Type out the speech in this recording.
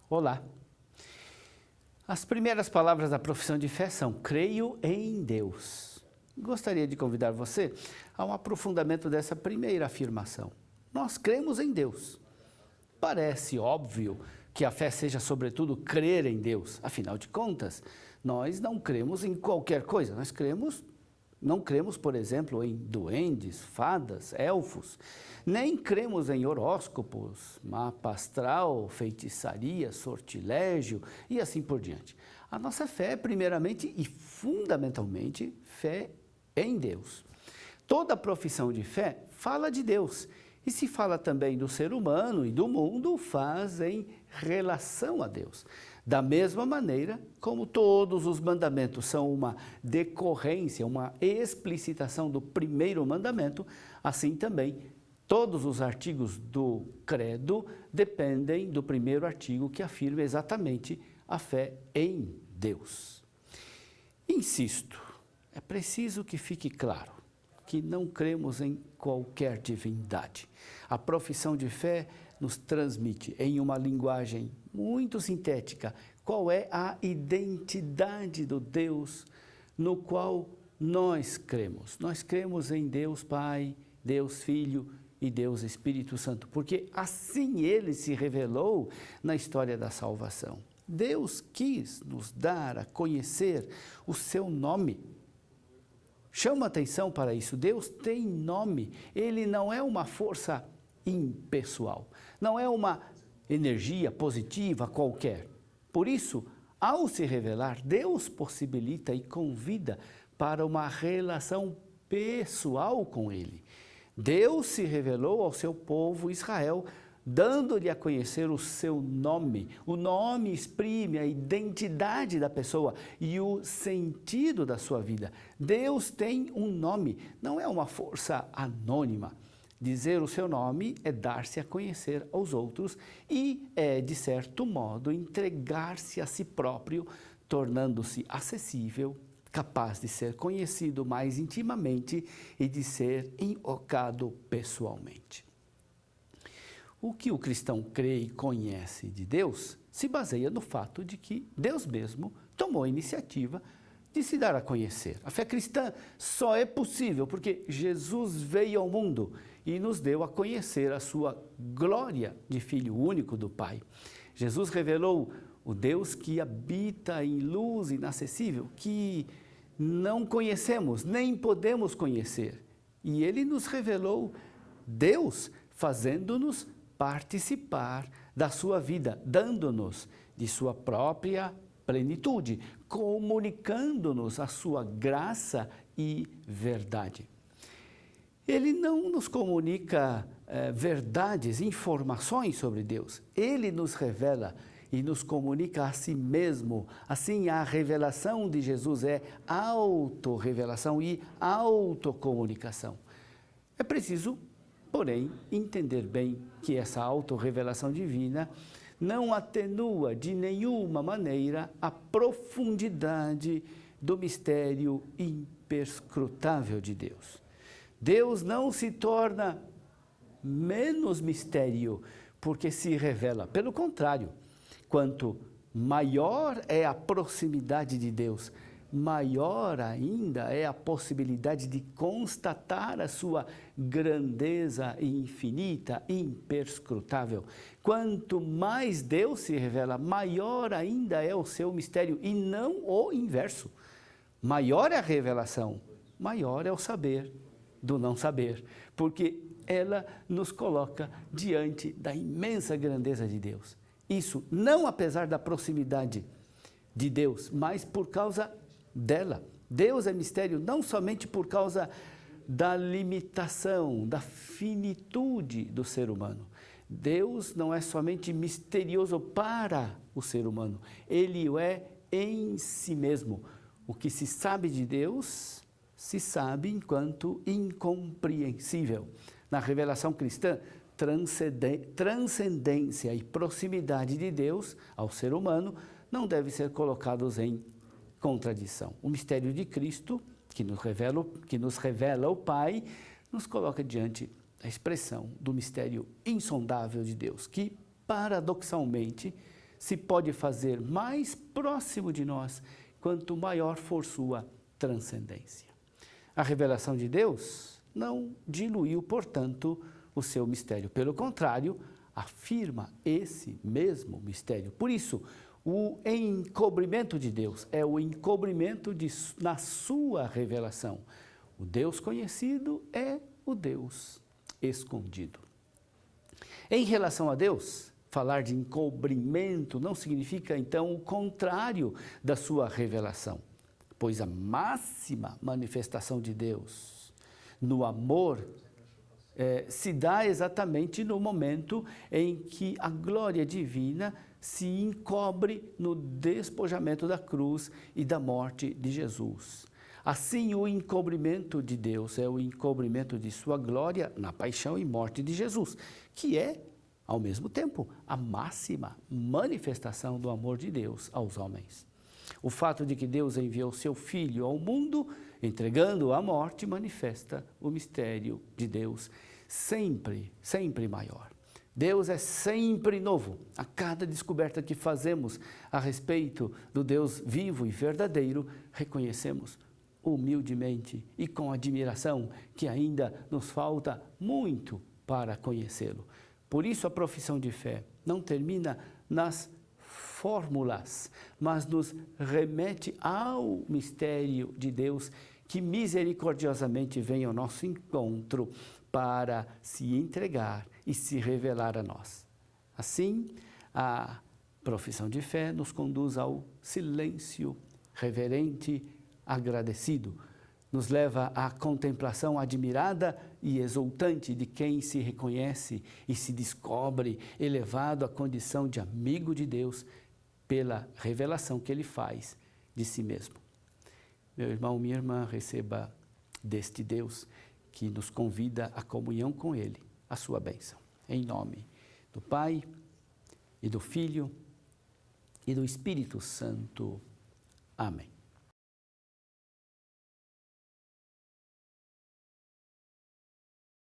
Olá! As primeiras palavras da profissão de fé são: creio em Deus. Gostaria de convidar você a um aprofundamento dessa primeira afirmação. Nós cremos em Deus. Parece óbvio que a fé seja, sobretudo, crer em Deus. Afinal de contas, nós não cremos em qualquer coisa. Não cremos, por exemplo, em duendes, fadas, elfos. Nem cremos em horóscopos, mapa astral, feitiçaria, sortilégio e assim por diante. A nossa fé é, primeiramente e fundamentalmente, fé em Deus. Toda profissão de fé fala de Deus. E se fala também do ser humano e do mundo, faz em relação a Deus. Da mesma maneira como todos os mandamentos são uma decorrência, uma explicitação do primeiro mandamento, assim também todos os artigos do credo dependem do primeiro artigo que afirma exatamente a fé em Deus. Insisto, é preciso que fique claro que não cremos em qualquer divindade. A profissão de fé nos transmite, em uma linguagem muito sintética, qual é a identidade do Deus no qual nós cremos. Nós cremos em Deus Pai, Deus Filho e Deus Espírito Santo, porque assim Ele se revelou na história da salvação. Deus quis nos dar a conhecer o seu nome. Chama atenção para isso, Deus tem nome, Ele não é uma força impessoal, não é uma energia positiva qualquer. Por isso, ao se revelar, Deus possibilita e convida para uma relação pessoal com Ele. Deus se revelou ao seu povo Israel, dando-lhe a conhecer o seu nome. O nome exprime a identidade da pessoa e o sentido da sua vida. Deus tem um nome, não é uma força anônima. Dizer o seu nome é dar-se a conhecer aos outros e é, de certo modo, entregar-se a si próprio, tornando-se acessível, capaz de ser conhecido mais intimamente e de ser invocado pessoalmente. O que o cristão crê e conhece de Deus se baseia no fato de que Deus mesmo tomou a iniciativa de se dar a conhecer. A fé cristã só é possível porque Jesus veio ao mundo e nos deu a conhecer a sua glória de Filho único do Pai. Jesus revelou o Deus que habita em luz inacessível, que não conhecemos, nem podemos conhecer. E Ele nos revelou Deus, fazendo-nos participar da sua vida, dando-nos de sua própria plenitude, comunicando-nos a sua graça e verdade. Ele não nos comunica verdades, informações sobre Deus. Ele nos revela e nos comunica a si mesmo. Assim, a revelação de Jesus é autorrevelação e autocomunicação. É preciso, porém, entender bem que essa autorrevelação divina não atenua de nenhuma maneira a profundidade do mistério imperscrutável de Deus. Deus não se torna menos mistério porque se revela. Pelo contrário, quanto maior é a proximidade de Deus, maior ainda é a possibilidade de constatar a sua grandeza infinita, imperscrutável. Quanto mais Deus se revela, maior ainda é o seu mistério, e não o inverso. Maior é a revelação, maior é o saber do não saber, porque ela nos coloca diante da imensa grandeza de Deus. Isso não apesar da proximidade de Deus, mas por causa dela. Deus é mistério não somente por causa da limitação, da finitude do ser humano. Deus não é somente misterioso para o ser humano, Ele o é em si mesmo. O que se sabe de Deus, se sabe enquanto incompreensível. Na revelação cristã, transcendência e proximidade de Deus ao ser humano não devem ser colocados em contradição. O mistério de Cristo, que nos revela o Pai, nos coloca diante da expressão do mistério insondável de Deus, que, paradoxalmente, se pode fazer mais próximo de nós, quanto maior for sua transcendência. A revelação de Deus não diluiu, portanto, o seu mistério. Pelo contrário, afirma esse mesmo mistério. Por isso, o encobrimento de Deus é o encobrimento na sua revelação. O Deus conhecido é o Deus escondido. Em relação a Deus, falar de encobrimento não significa, então, o contrário da sua revelação, pois a máxima manifestação de Deus no amor se dá exatamente no momento em que a glória divina se encobre no despojamento da cruz e da morte de Jesus. Assim, o encobrimento de Deus é o encobrimento de sua glória na paixão e morte de Jesus, que é, ao mesmo tempo, a máxima manifestação do amor de Deus aos homens. O fato de que Deus enviou seu Filho ao mundo, entregando-o à morte, manifesta o mistério de Deus sempre, sempre maior. Deus é sempre novo. A cada descoberta que fazemos a respeito do Deus vivo e verdadeiro, reconhecemos humildemente e com admiração que ainda nos falta muito para conhecê-lo. Por isso a profissão de fé não termina nas fórmulas, mas nos remete ao mistério de Deus que misericordiosamente vem ao nosso encontro para se entregar e se revelar a nós. Assim, a profissão de fé nos conduz ao silêncio reverente, agradecido, nos leva à contemplação admirada e exultante de quem se reconhece e se descobre elevado à condição de amigo de Deus pela revelação que ele faz de si mesmo. Meu irmão, minha irmã, receba deste Deus que nos convida à comunhão com Ele, a sua bênção. Em nome do Pai, e do Filho, e do Espírito Santo. Amém.